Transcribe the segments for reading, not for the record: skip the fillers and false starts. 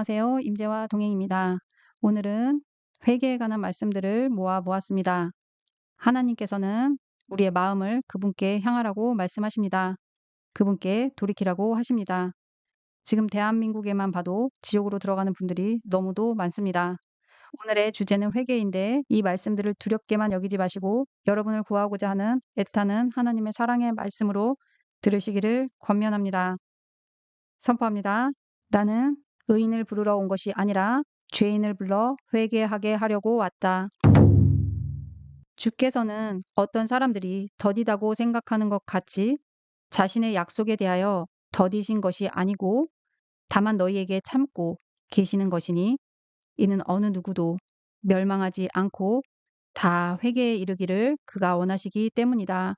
안녕하세요. 임재와 동행입니다. 오늘은 회개에 관한 말씀들을 모아 보았습니다. 하나님께서는 우리의 마음을 그분께 향하라고 말씀하십니다. 그분께 돌이키라고 하십니다. 지금 대한민국에만 봐도 지옥으로 들어가는 분들이 너무도 많습니다. 오늘의 주제는 회개인데 이 말씀들을 두렵게만 여기지 마시고 여러분을 구하고자 하는 애타는 하나님의 사랑의 말씀으로 들으시기를 권면합니다. 선포합니다. 나는 의인을 부르러 온 것이 아니라 죄인을 불러 회개하게 하려고 왔다. 주께서는 어떤 사람들이 더디다고 생각하는 것 같이 자신의 약속에 대하여 더디신 것이 아니고 다만 너희에게 참고 계시는 것이니 이는 어느 누구도 멸망하지 않고 다 회개에 이르기를 그가 원하시기 때문이다.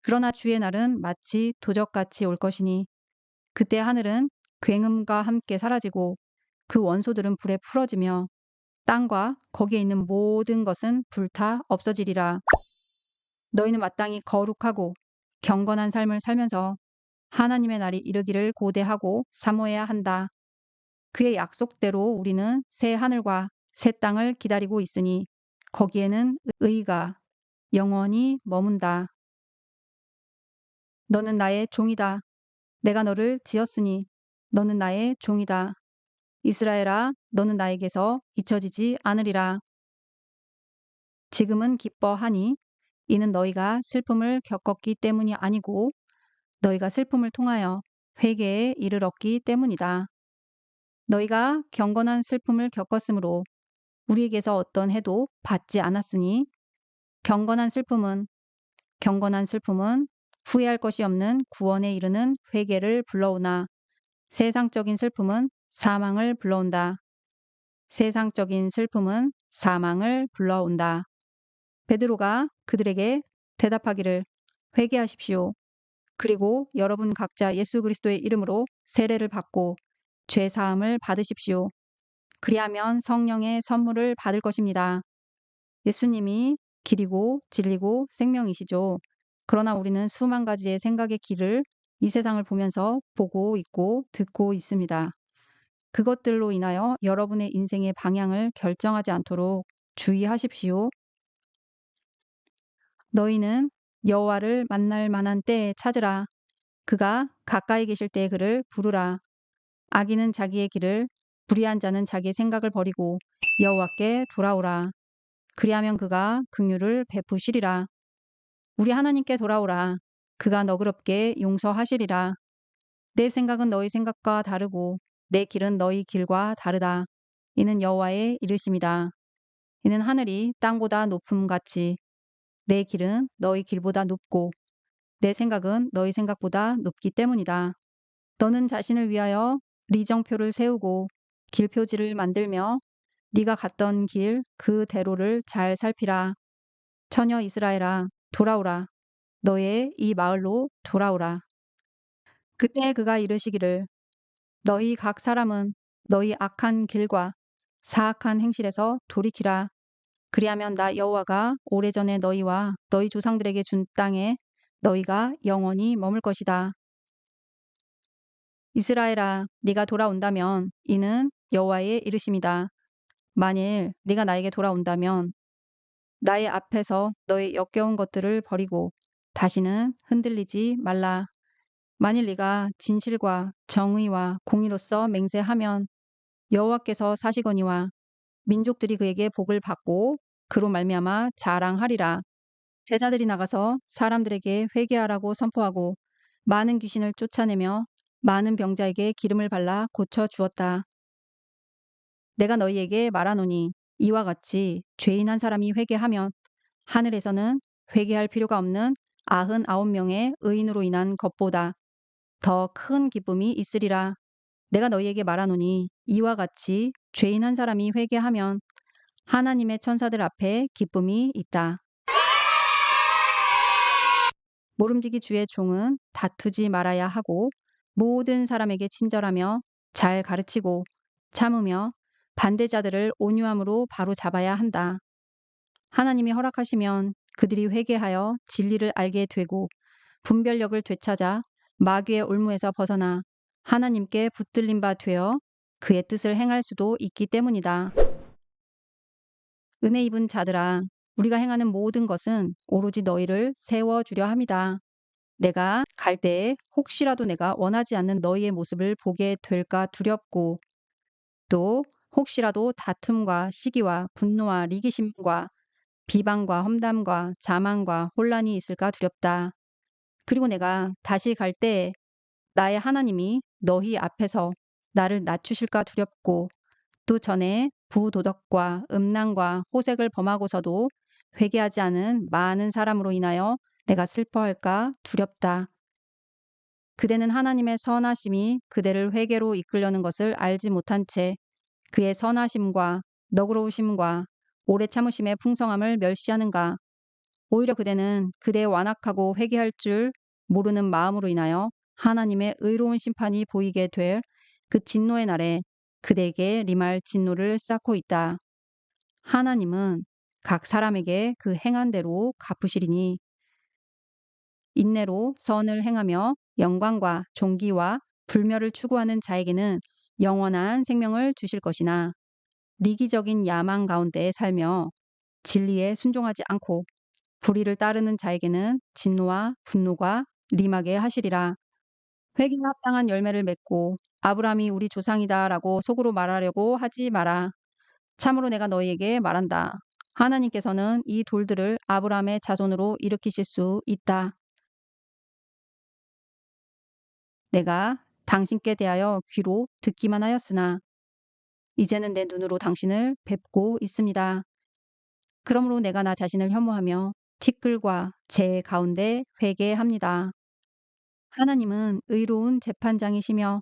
그러나 주의 날은 마치 도적같이 올 것이니 그때 하늘은 굉음과 함께 사라지고 그 원소들은 불에 풀어지며 땅과 거기에 있는 모든 것은 불타 없어지리라. 너희는 마땅히 거룩하고 경건한 삶을 살면서 하나님의 날이 이르기를 고대하고 사모해야 한다. 그의 약속대로 우리는 새 하늘과 새 땅을 기다리고 있으니 거기에는 의가 영원히 머문다. 너는 나의 종이다. 내가 너를 지었으니 너는 나의 종이다. 이스라엘아, 너는 나에게서 잊혀지지 않으리라. 지금은 기뻐하니 이는 너희가 슬픔을 겪었기 때문이 아니고 너희가 슬픔을 통하여 회개에 이르렀기 때문이다. 너희가 경건한 슬픔을 겪었으므로 우리에게서 어떤 해도 받지 않았으니 경건한 슬픔은 후회할 것이 없는 구원에 이르는 회개를 불러오나 세상적인 슬픔은 사망을 불러온다. 세상적인 슬픔은 사망을 불러온다. 베드로가 그들에게 대답하기를 회개하십시오. 그리고 여러분 각자 예수 그리스도의 이름으로 세례를 받고 죄 사함을 받으십시오. 그리하면 성령의 선물을 받을 것입니다. 예수님이 길이고 진리고 생명이시죠. 그러나 우리는 수만 가지의 생각의 길을 이 세상을 보면서 보고 있고 듣고 있습니다. 그것들로 인하여 여러분의 인생의 방향을 결정하지 않도록 주의하십시오. 너희는 여호와를 만날 만한 때에 찾으라. 그가 가까이 계실 때에 그를 부르라. 악인은 자기의 길을, 불의한 자는 자기의 생각을 버리고 여호와께 돌아오라. 그리하면 그가 긍휼을 베푸시리라. 우리 하나님께 돌아오라. 그가 너그럽게 용서하시리라. 내 생각은 너희 생각과 다르고 내 길은 너희 길과 다르다. 이는 여호와의 이르심이다. 이는 하늘이 땅보다 높음같이 내 길은 너희 길보다 높고 내 생각은 너희 생각보다 높기 때문이다. 너는 자신을 위하여 리정표를 세우고 길표지를 만들며 네가 갔던 길 그 대로를 잘 살피라. 처녀 이스라엘아, 돌아오라. 너의 이 마을로 돌아오라. 그때 그가 이르시기를 너희 각 사람은 너희 악한 길과 사악한 행실에서 돌이키라. 그리하면 나 여호와가 오래전에 너희와 너희 조상들에게 준 땅에 너희가 영원히 머물 것이다. 이스라엘아, 네가 돌아온다면 이는 여호와의 이르심이다. 만일 네가 나에게 돌아온다면 나의 앞에서 너의 역겨운 것들을 버리고 다시는 흔들리지 말라. 만일 네가 진실과 정의와 공의로서 맹세하면 여호와께서 사시거니와 민족들이 그에게 복을 받고 그로 말미암아 자랑하리라. 제자들이 나가서 사람들에게 회개하라고 선포하고 많은 귀신을 쫓아내며 많은 병자에게 기름을 발라 고쳐 주었다. 내가 너희에게 말하노니 이와 같이 죄인 한 사람이 회개하면 하늘에서는 회개할 필요가 없는 99명의 의인으로 인한 것보다 더 큰 기쁨이 있으리라. 내가 너희에게 말하노니 이와 같이 죄인 한 사람이 회개하면 하나님의 천사들 앞에 기쁨이 있다. 모름지기 주의 종은 다투지 말아야 하고 모든 사람에게 친절하며 잘 가르치고 참으며 반대자들을 온유함으로 바로 잡아야 한다. 하나님이 허락하시면 그들이 회개하여 진리를 알게 되고 분별력을 되찾아 마귀의 올무에서 벗어나 하나님께 붙들린 바 되어 그의 뜻을 행할 수도 있기 때문이다. 은혜 입은 자들아, 우리가 행하는 모든 것은 오로지 너희를 세워주려 함이다. 내가 갈 때에 혹시라도 내가 원하지 않는 너희의 모습을 보게 될까 두렵고, 또 혹시라도 다툼과 시기와 분노와 리기심과 비방과 험담과 자만과 혼란이 있을까 두렵다. 그리고 내가 다시 갈 때에 나의 하나님이 너희 앞에서 나를 낮추실까 두렵고, 또 전에 부도덕과 음란과 호색을 범하고서도 회개하지 않은 많은 사람으로 인하여 내가 슬퍼할까 두렵다. 그대는 하나님의 선하심이 그대를 회개로 이끌려는 것을 알지 못한 채 그의 선하심과 너그러우심과 오래 참으심의 풍성함을 멸시하는가? 오히려 그대는 그대의 완악하고 회개할 줄 모르는 마음으로 인하여 하나님의 의로운 심판이 보이게 될 그 진노의 날에 그대에게 리말 진노를 쌓고 있다. 하나님은 각 사람에게 그 행한 대로 갚으시리니 인내로 선을 행하며 영광과 존귀와 불멸을 추구하는 자에게는 영원한 생명을 주실 것이나 리기적인 야망 가운데 살며 진리에 순종하지 않고 불의를 따르는 자에게는 진노와 분노가 림하게 하시리라. 회개에 합당한 열매를 맺고 아브라함이 우리 조상이다라고 속으로 말하려고 하지 마라. 참으로 내가 너희에게 말한다. 하나님께서는 이 돌들을 아브라함의 자손으로 일으키실 수 있다. 내가 당신께 대하여 귀로 듣기만 하였으나 이제는 내 눈으로 당신을 뵙고 있습니다. 그러므로 내가 나 자신을 혐오하며 티끌과 재 가운데 회개합니다. 하나님은 의로운 재판장이시며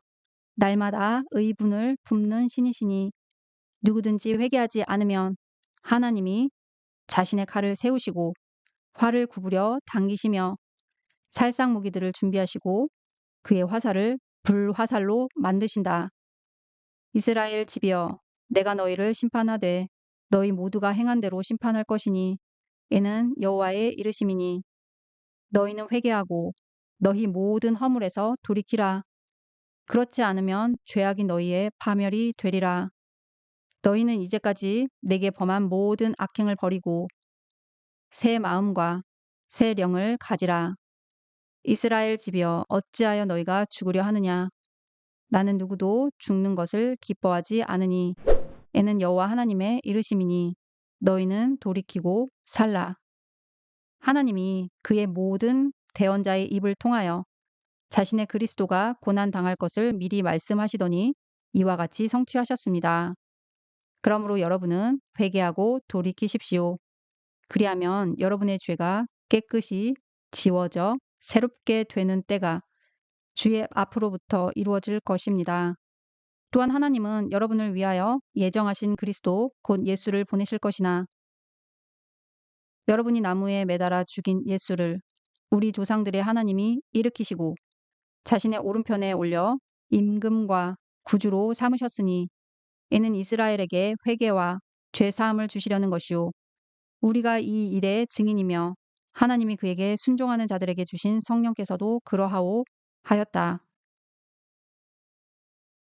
날마다 의분을 품는 신이시니 누구든지 회개하지 않으면 하나님이 자신의 칼을 세우시고 활을 구부려 당기시며 살상 무기들을 준비하시고 그의 화살을 불화살로 만드신다. 이스라엘 집이여, 내가 너희를 심판하되 너희 모두가 행한 대로 심판할 것이니 이는 여호와의 이르심이니 너희는 회개하고 너희 모든 허물에서 돌이키라. 그렇지 않으면 죄악이 너희의 파멸이 되리라. 너희는 이제까지 내게 범한 모든 악행을 버리고 새 마음과 새 영을 가지라. 이스라엘 집이여 어찌하여 너희가 죽으려 하느냐. 나는 누구도 죽는 것을 기뻐하지 않으니 이는 여호와 하나님의 이르심이니 너희는 돌이키고 살라. 하나님이 그의 모든 대언자의 입을 통하여 자신의 그리스도가 고난 당할 것을 미리 말씀하시더니 이와 같이 성취하셨습니다. 그러므로 여러분은 회개하고 돌이키십시오. 그리하면 여러분의 죄가 깨끗이 지워져 새롭게 되는 때가 주의 앞으로부터 이루어질 것입니다. 또한 하나님은 여러분을 위하여 예정하신 그리스도 곧 예수를 보내실 것이나 여러분이 나무에 매달아 죽인 예수를 우리 조상들의 하나님이 일으키시고 자신의 오른편에 올려 임금과 구주로 삼으셨으니 이는 이스라엘에게 회개와 죄 사함을 주시려는 것이요 우리가 이 일의 증인이며 하나님이 그에게 순종하는 자들에게 주신 성령께서도 그러하오 하였다.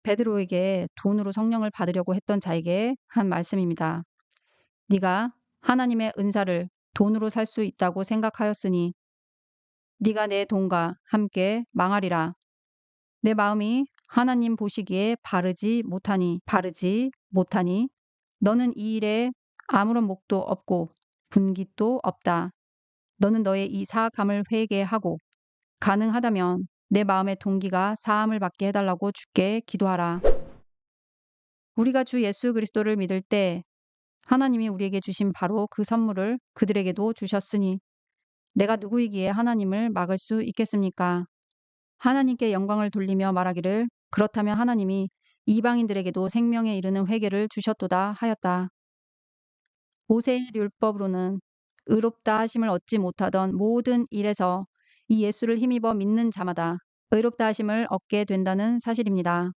베드로에게 돈으로 성령을 받으려고 했던 자에게 한 말씀입니다. 네가 하나님의 은사를 돈으로 살 수 있다고 생각하였으니 네가 내 돈과 함께 망하리라. 내 마음이 하나님 보시기에 바르지 못하니 너는 이 일에 아무런 목도 없고 분깃도 없다. 너는 너의 이 사악함을 회개하고 가능하다면 내 마음의 동기가 사함을 받게 해달라고 주께 기도하라. 우리가 주 예수 그리스도를 믿을 때 하나님이 우리에게 주신 바로 그 선물을 그들에게도 주셨으니 내가 누구이기에 하나님을 막을 수 있겠습니까? 하나님께 영광을 돌리며 말하기를 그렇다면 하나님이 이방인들에게도 생명에 이르는 회개를 주셨도다 하였다. 모세의 율법으로는 의롭다 하심을 얻지 못하던 모든 일에서 이 예수를 힘입어 믿는 자마다 의롭다 하심을 얻게 된다는 사실입니다.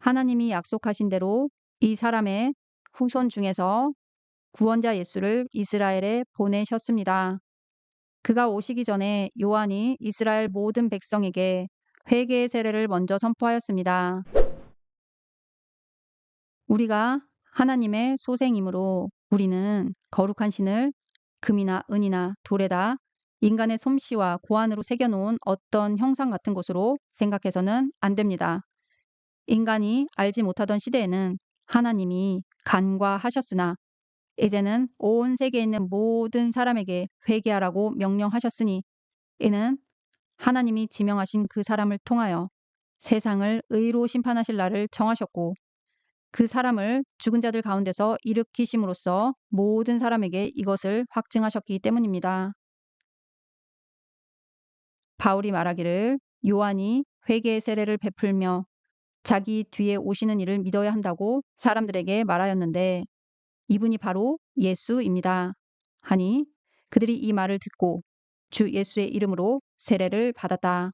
하나님이 약속하신 대로 이 사람의 후손 중에서 구원자 예수를 이스라엘에 보내셨습니다. 그가 오시기 전에 요한이 이스라엘 모든 백성에게 회개의 세례를 먼저 선포하였습니다. 우리가 하나님의 소생이므로 우리는 거룩한 신을 금이나 은이나 돌에다 인간의 솜씨와 고안으로 새겨놓은 어떤 형상 같은 것으로 생각해서는 안 됩니다. 인간이 알지 못하던 시대에는 하나님이 간과하셨으나 이제는 온 세계에 있는 모든 사람에게 회개하라고 명령하셨으니 이는 하나님이 지명하신 그 사람을 통하여 세상을 의로 심판하실 날을 정하셨고 그 사람을 죽은 자들 가운데서 일으키심으로써 모든 사람에게 이것을 확증하셨기 때문입니다. 바울이 말하기를 요한이 회개의 세례를 베풀며 자기 뒤에 오시는 이를 믿어야 한다고 사람들에게 말하였는데 이분이 바로 예수입니다. 하니 그들이 이 말을 듣고 주 예수의 이름으로 세례를 받았다.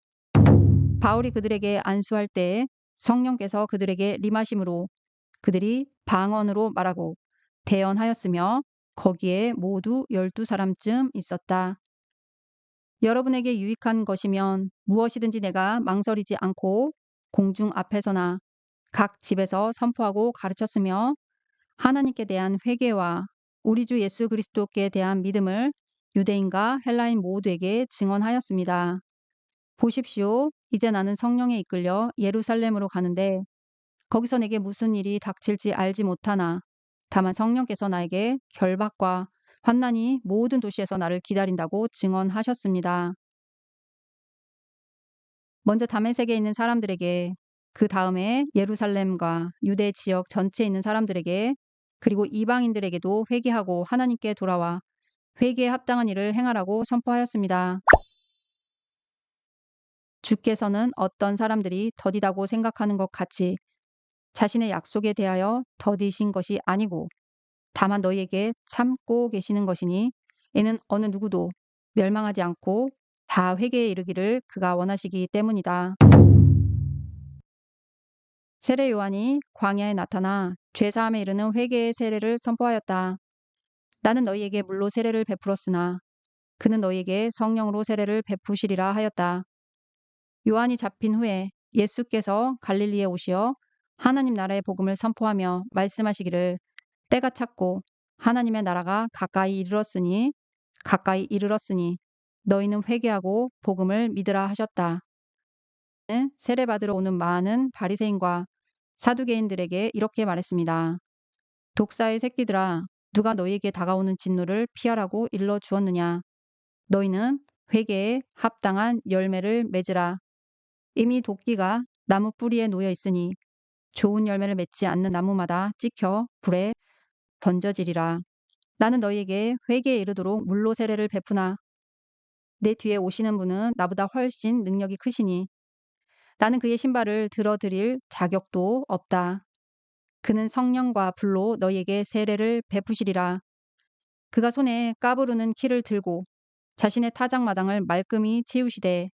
바울이 그들에게 안수할 때에 성령께서 그들에게 임하심으로 그들이 방언으로 말하고 대언하였으며 거기에 모두 12사람쯤 있었다. 여러분에게 유익한 것이면 무엇이든지 내가 망설이지 않고 공중 앞에서나 각 집에서 선포하고 가르쳤으며 하나님께 대한 회개와 우리 주 예수 그리스도께 대한 믿음을 유대인과 헬라인 모두에게 증언하였습니다. 보십시오. 이제 나는 성령에 이끌려 예루살렘으로 가는데 거기서 내게 무슨 일이 닥칠지 알지 못하나 다만 성령께서 나에게 결박과 환난이 모든 도시에서 나를 기다린다고 증언하셨습니다. 먼저 다메섹에 있는 사람들에게 그 다음에 예루살렘과 유대 지역 전체에 있는 사람들에게 그리고 이방인들에게도 회개하고 하나님께 돌아와 회개에 합당한 일을 행하라고 선포하였습니다. 주께서는 어떤 사람들이 더디다고 생각하는 것 같이 자신의 약속에 대하여 더디신 것이 아니고 다만 너희에게 참고 계시는 것이니 이는 어느 누구도 멸망하지 않고 다 회개에 이르기를 그가 원하시기 때문이다. 세례 요한이 광야에 나타나 죄사함에 이르는 회개의 세례를 선포하였다. 나는 너희에게 물로 세례를 베풀었으나 그는 너희에게 성령으로 세례를 베푸시리라 하였다. 요한이 잡힌 후에 예수께서 갈릴리에 오시어 하나님 나라의 복음을 선포하며 말씀하시기를 때가 찼고 하나님의 나라가 가까이 이르렀으니 너희는 회개하고 복음을 믿으라 하셨다. 세례받으러 오는 많은 바리새인과 사두개인들에게 이렇게 말했습니다. 독사의 새끼들아, 누가 너희에게 다가오는 진노를 피하라고 일러 주었느냐? 너희는 회개에 합당한 열매를 맺으라. 이미 도끼가 나무 뿌리에 놓여 있으니 좋은 열매를 맺지 않는 나무마다 찍혀 불에 던져지리라. 나는 너희에게 회개에 이르도록 물로 세례를 베푸나 내 뒤에 오시는 분은 나보다 훨씬 능력이 크시니 나는 그의 신발을 들어드릴 자격도 없다. 그는 성령과 불로 너희에게 세례를 베푸시리라. 그가 손에 까부르는 키를 들고 자신의 타작마당을 말끔히 치우시되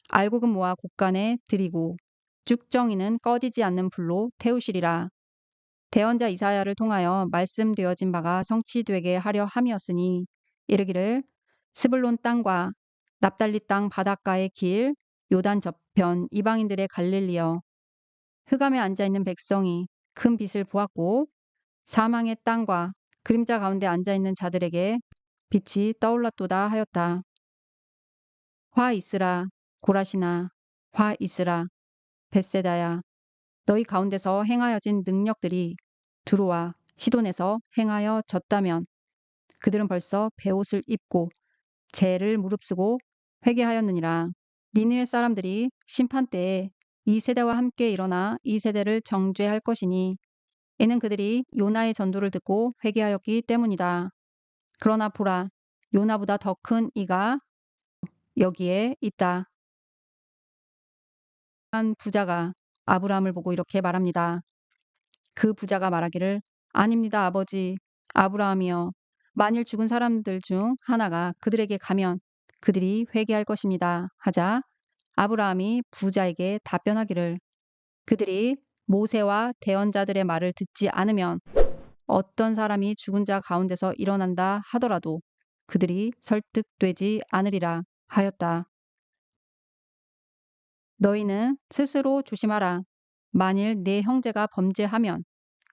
알곡은 모아 곳간에 들이고 쭉정이는 꺼지지 않는 불로 태우시리라. 대언자 이사야를 통하여 말씀되어진 바가 성취되게 하려 함이었으니 이르기를 스불론 땅과 납달리 땅 바닷가의 길 요단 저편 이방인들의 갈릴리여 흑암에 앉아있는 백성이 큰 빛을 보았고 사망의 땅과 그림자 가운데 앉아있는 자들에게 빛이 떠올랐도다 하였다. 화 있으라 고라시나 화 있으라 벳세다야 너희 가운데서 행하여진 능력들이 두로와 시돈에서 행하여졌다면 그들은 벌써 베옷을 입고 죄를 무릅쓰고 회개하였느니라. 니느웨 사람들이 심판 때에 이 세대와 함께 일어나 이 세대를 정죄할 것이니 이는 그들이 요나의 전도를 듣고 회개하였기 때문이다. 그러나 보라 요나보다 더 큰 이가 여기에 있다. 한 부자가 아브라함을 보고 이렇게 말합니다. 그 부자가 말하기를 아닙니다 아버지 아브라함이여 만일 죽은 사람들 중 하나가 그들에게 가면 그들이 회개할 것입니다 하자 아브라함이 부자에게 답변하기를 그들이 모세와 대언자들의 말을 듣지 않으면 어떤 사람이 죽은 자 가운데서 일어난다 하더라도 그들이 설득되지 않으리라 하였다. 너희는 스스로 조심하라. 만일 네 형제가 범죄하면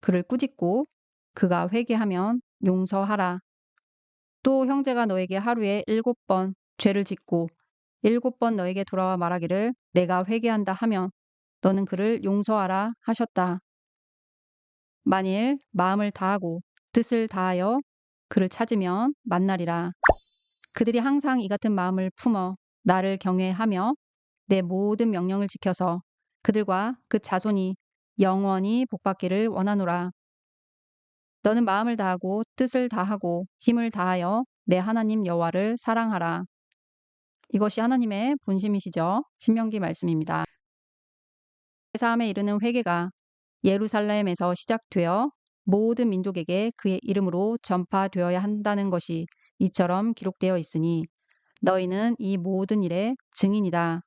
그를 꾸짖고 그가 회개하면 용서하라. 또 형제가 너에게 하루에 7번 죄를 짓고 7번 너에게 돌아와 말하기를 내가 회개한다 하면 너는 그를 용서하라 하셨다. 만일 마음을 다하고 뜻을 다하여 그를 찾으면 만나리라. 그들이 항상 이 같은 마음을 품어 나를 경외하며 내 모든 명령을 지켜서 그들과 그 자손이 영원히 복받기를 원하노라. 너는 마음을 다하고 뜻을 다하고 힘을 다하여 내 하나님 여호와를 사랑하라. 이것이 하나님의 본심이시죠. 신명기 말씀입니다. 제사함에 이르는 회개가 예루살렘에서 시작되어 모든 민족에게 그의 이름으로 전파되어야 한다는 것이 이처럼 기록되어 있으니 너희는 이 모든 일의 증인이다.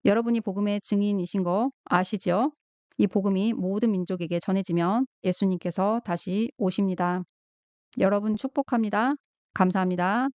여러분이 복음의 증인이신 거 아시죠? 이 복음이 모든 민족에게 전해지면 예수님께서 다시 오십니다. 여러분 축복합니다. 감사합니다.